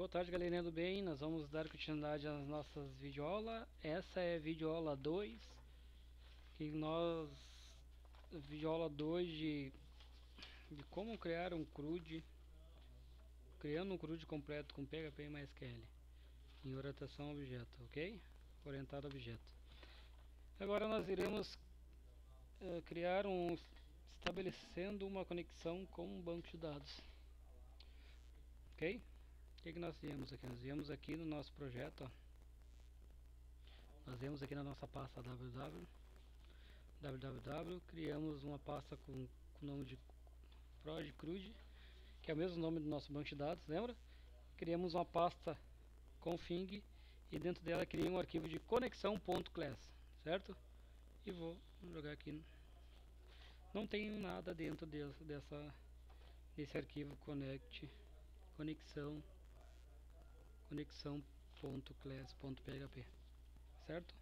Boa tarde, galerinha do bem. Nós vamos dar continuidade às nossas videoaulas. Essa é a videoaula 2, videoaula 2 de como criar um CRUD, criando um CRUD completo com PHP e MySQL em orientação a objeto, ok? Orientado a objeto. Agora nós iremos estabelecendo uma conexão com um banco de dados, ok? O que nós viemos aqui? Nós viemos aqui no nosso projeto, ó. Nós viemos aqui na nossa pasta www, criamos uma pasta com o nome de CRUD, que é o mesmo nome do nosso banco de dados, lembra? Criamos uma pasta config e dentro dela criei um arquivo de conexão.class, certo? E vou jogar aqui. Não tem nada dentro desse arquivo conexão.class.php, certo?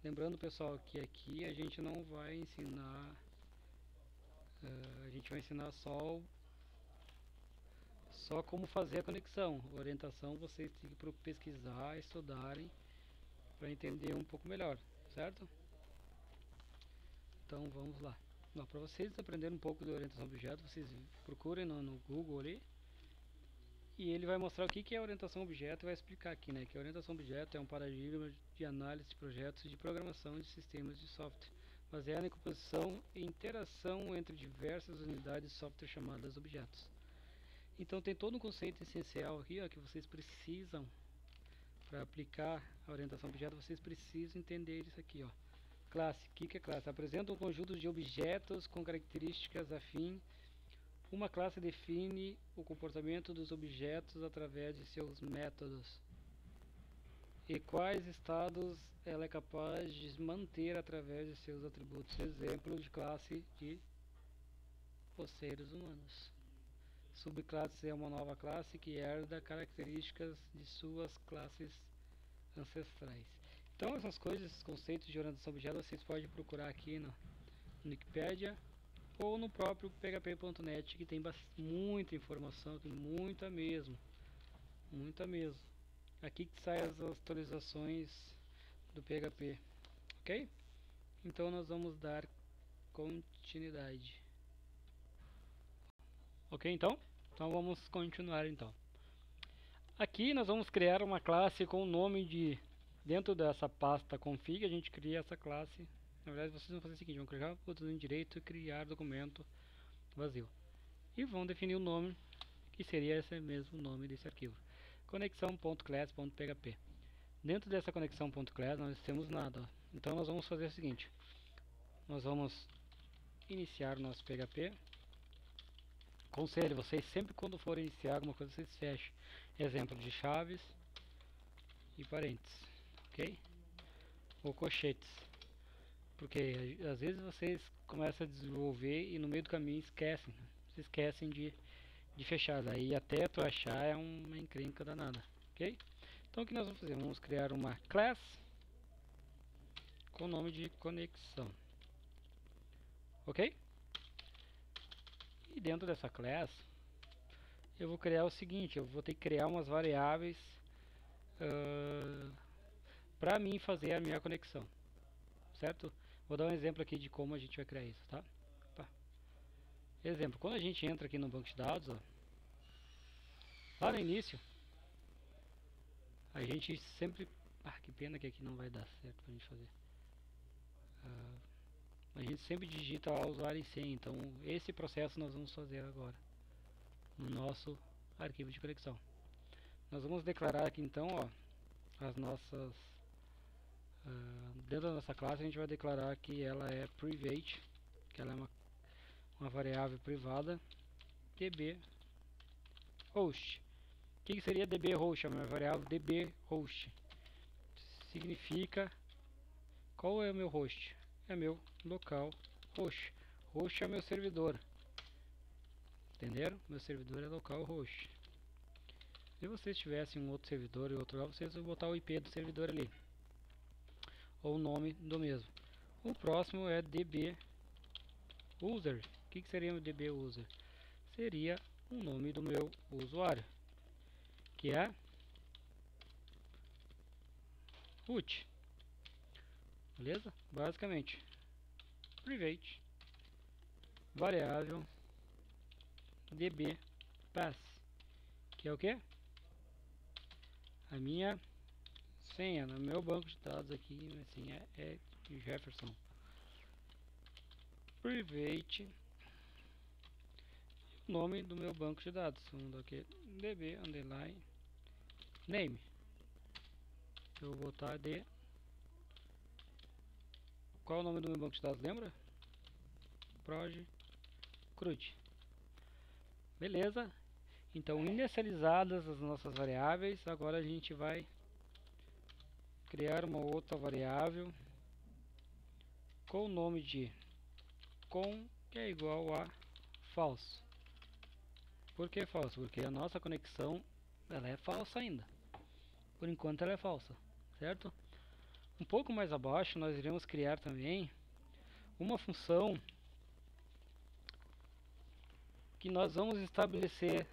Lembrando, pessoal, que aqui a gente não vai ensinar, a gente vai ensinar só como fazer a conexão. A orientação vocês têm que pesquisar, estudarem para entender um pouco melhor, certo? Então vamos lá. Para vocês aprenderem um pouco de orientação a objeto, vocês procurem no Google ali. E ele vai mostrar o que é orientação a objeto e vai explicar aqui, né, que a orientação a objeto é um paradigma de análise de projetos e de programação de sistemas de software, baseado em composição e interação entre diversas unidades de software chamadas objetos. Então tem todo um conceito essencial aqui, ó, que vocês precisam, para aplicar a orientação a objeto, vocês precisam entender isso aqui, ó. Classe. O que é classe? Apresenta um conjunto de objetos com características afins. Uma classe define o comportamento dos objetos através de seus métodos e quais estados ela é capaz de manter através de seus atributos. Exemplo de classe de os seres humanos. Subclasse é uma nova classe que herda características de suas classes ancestrais. Então essas coisas, esses conceitos de orientação a objeto, vocês podem procurar aqui no Wikipedia ou no próprio php.net, que tem muita informação, tem muita mesmo. Aqui que sai as atualizações do PHP, ok? Então nós vamos dar continuidade. Ok, então vamos continuar então. Aqui nós vamos criar uma classe com o nome de... Dentro dessa pasta config, a gente cria essa classe. Na verdade, vocês vão fazer o seguinte: vão clicar no botão direito e criar documento vazio. E vão definir o nome, que seria esse mesmo nome desse arquivo. Conexão.class.php. Dentro dessa conexão.class nós temos nada. Então nós vamos fazer o seguinte: nós vamos iniciar o nosso PHP. Conselho, vocês sempre quando forem iniciar alguma coisa, vocês fechem. Exemplo de chaves e parênteses, ok? Ou colchetes. Porque às vezes vocês começam a desenvolver e no meio do caminho se esquecem de fechar. Daí até tu achar é uma encrenca danada, ok? Então o que nós vamos fazer? Vamos criar uma class com o nome de conexão, ok? E dentro dessa class eu vou criar o seguinte: eu vou ter que criar umas variáveis para mim fazer a minha conexão, certo? Vou dar um exemplo aqui de como a gente vai criar isso, tá? Exemplo, quando a gente entra aqui no banco de dados, ó, lá no início a gente sempre... que pena que aqui não vai dar certo pra gente fazer. A gente sempre digita lá usuário e senha. Então esse processo nós vamos fazer agora no nosso arquivo de conexão. Nós vamos declarar aqui então, ó, as nossas... dentro da nossa classe a gente vai declarar que ela é private, que ela é uma variável privada, db host. O que seria db host? É uma variável db host. Significa qual é o meu host? É meu local host. Host é meu servidor. Entenderam? Meu servidor é local host. Se vocês tivessem um outro servidor e outro lugar, vocês vão botar o IP do servidor ali, ou o nome do mesmo. O próximo é db user. O que seria o db user? Seria o nome do meu usuário. que é root, beleza? Basicamente, private variável db pass, que é o que? A minha senha no meu banco de dados aqui, minha senha é Jefferson. Private, nome do meu banco de dados, vamos dar aqui db underline name. Eu vou botar de qual é o nome do meu banco de dados, lembra? Proj CRUD. Beleza? Então, inicializadas as nossas variáveis, agora a gente vai criar uma outra variável com o nome de com, que é igual a falso. Por que falso? Porque a nossa conexão ela é falsa ainda. Por enquanto ela é falsa, certo? Um pouco mais abaixo nós iremos criar também uma função que nós vamos estabelecer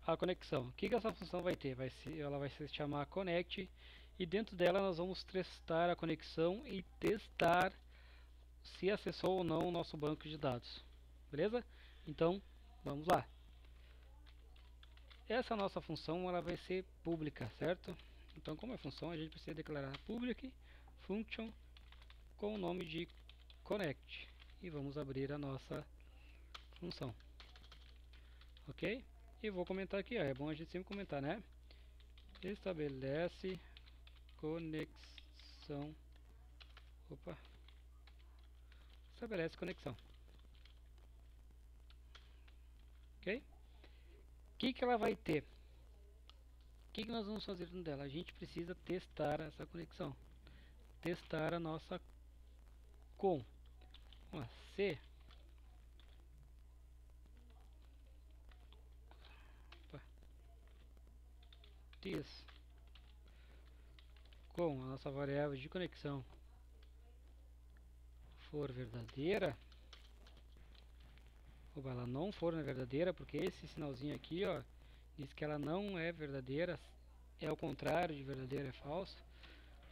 a conexão. O que essa função vai ter? Ela vai se chamar connect, e dentro dela nós vamos testar a conexão e testar se acessou ou não o nosso banco de dados. Beleza? Então, vamos lá. Essa nossa função ela vai ser pública, certo? Então, como é função, a gente precisa declarar public function com o nome de connect. E vamos abrir a nossa função. Ok? E vou comentar aqui, ó, é bom a gente sempre comentar, né? Estabelece conexão. Opa. Estabelece conexão. Ok? O que ela vai ter? O que nós vamos fazer dentro dela? A gente precisa testar essa conexão. Testar a nossa com uma C. Opa. This com a nossa variável de conexão for verdadeira, ou ela não for verdadeira, porque esse sinalzinho aqui, ó, diz que ela não é verdadeira, é o contrário de verdadeiro, é falso.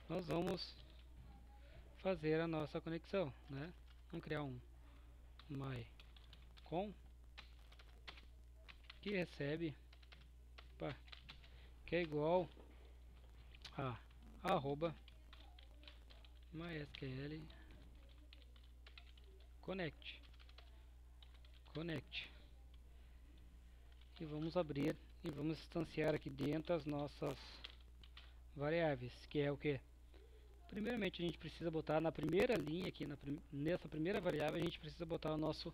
Nós vamos fazer a nossa conexão, né? Vamos criar um my com que recebe, opa, que é igual a arroba mysql connect e vamos abrir e vamos instanciar aqui dentro as nossas variáveis, que é o que? Primeiramente a gente precisa botar na primeira linha aqui, nessa primeira variável a gente precisa botar o nosso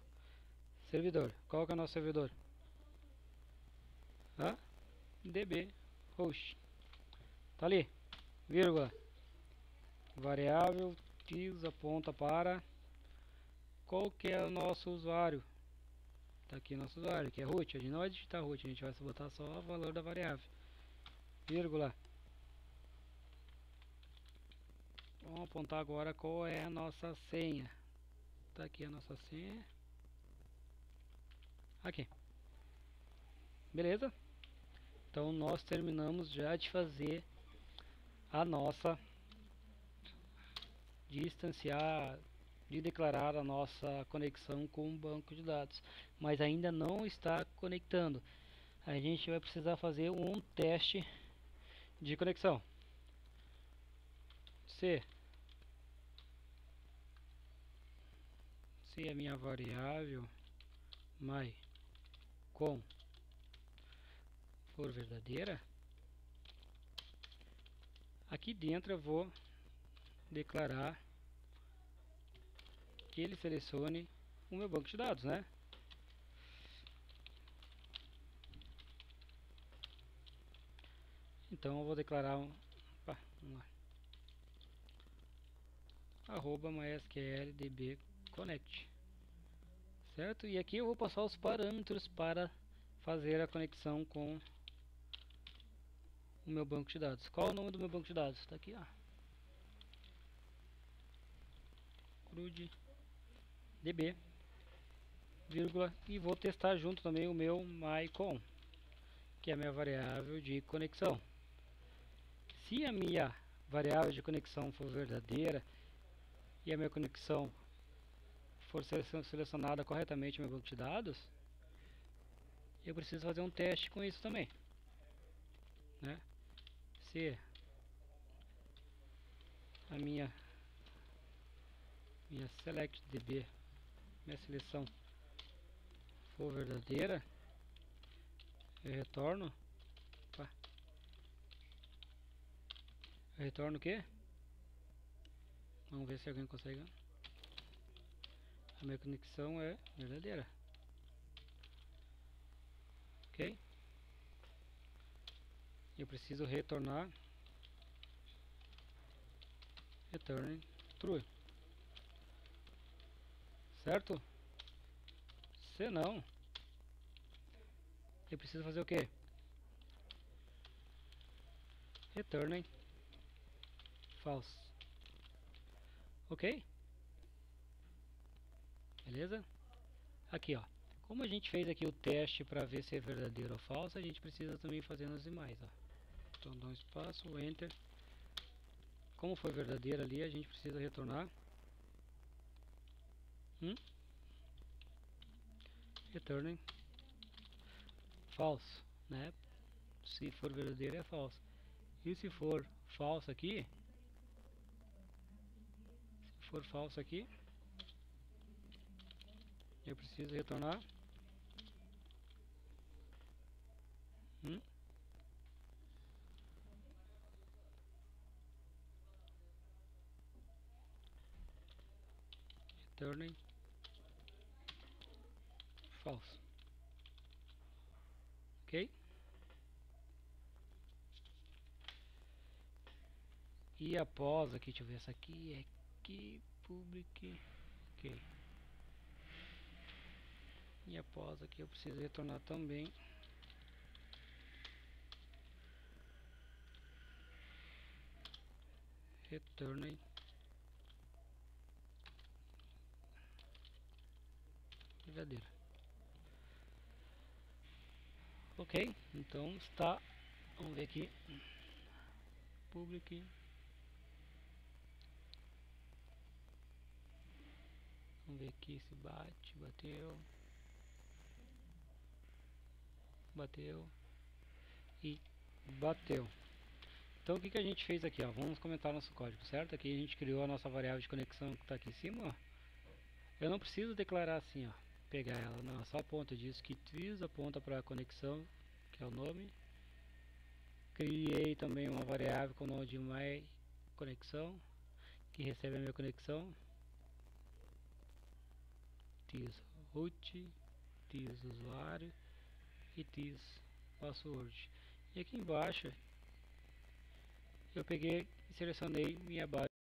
servidor. Qual que é o nosso servidor? DB host. Tá ali, vírgula, variável x aponta para qual que é o nosso usuário. Tá aqui o nosso usuário, que é root. A gente não vai digitar root, a gente vai botar só o valor da variável, vírgula. Vamos apontar agora qual é a nossa senha. Tá aqui a nossa senha. Aqui. Beleza? Então nós terminamos já de fazer a nossa, de instanciar, de declarar a nossa conexão com o banco de dados, mas ainda não está conectando. A gente vai precisar fazer um teste de conexão. Se a minha variável my com for verdadeira, aqui dentro eu vou declarar que ele selecione o meu banco de dados, né? Então eu vou declarar vamos lá, arroba mysql db connect, certo? E aqui eu vou passar os parâmetros para fazer a conexão com o meu banco de dados. Qual é o nome do meu banco de dados? Está aqui, ó. CRUD DB, vírgula, e vou testar junto também o meu mycon, que é a minha variável de conexão. Se a minha variável de conexão for verdadeira e a minha conexão for selecionada corretamente no meu banco de dados, eu preciso fazer um teste com isso também, né? Se a minha select db, minha seleção for verdadeira, eu retorno o quê? Vamos ver se alguém consegue. A minha conexão é verdadeira. Ok? Eu preciso retornar return true. Certo? Se não, eu preciso fazer o quê? Return false. Ok? Beleza? Aqui, ó. Como a gente fez aqui o teste para ver se é verdadeiro ou falso, a gente precisa também fazer nos demais, ó. Então dá um espaço, enter. Como foi verdadeiro ali, a gente precisa retornar returning false, né? Se for verdadeiro é falso. E se for falso aqui, eu preciso retornar returning false. Ok? E após aqui, deixa eu ver, essa aqui é aqui, public, ok. E após aqui eu preciso retornar também return verdadeiro. Ok, então está, vamos ver aqui, public, vamos ver aqui se bate, bateu e bateu. Então o que a gente fez aqui, ó? Vamos comentar nosso código, certo? Aqui a gente criou a nossa variável de conexão que está aqui em cima, ó. Eu não preciso declarar assim, ó, pegar ela, não, só aponta, diz que this aponta para a conexão, que é o nome. Criei também uma variável com o nome de myConexão, que recebe a minha conexão, this root, this usuário e this password. E aqui embaixo eu peguei e selecionei minha base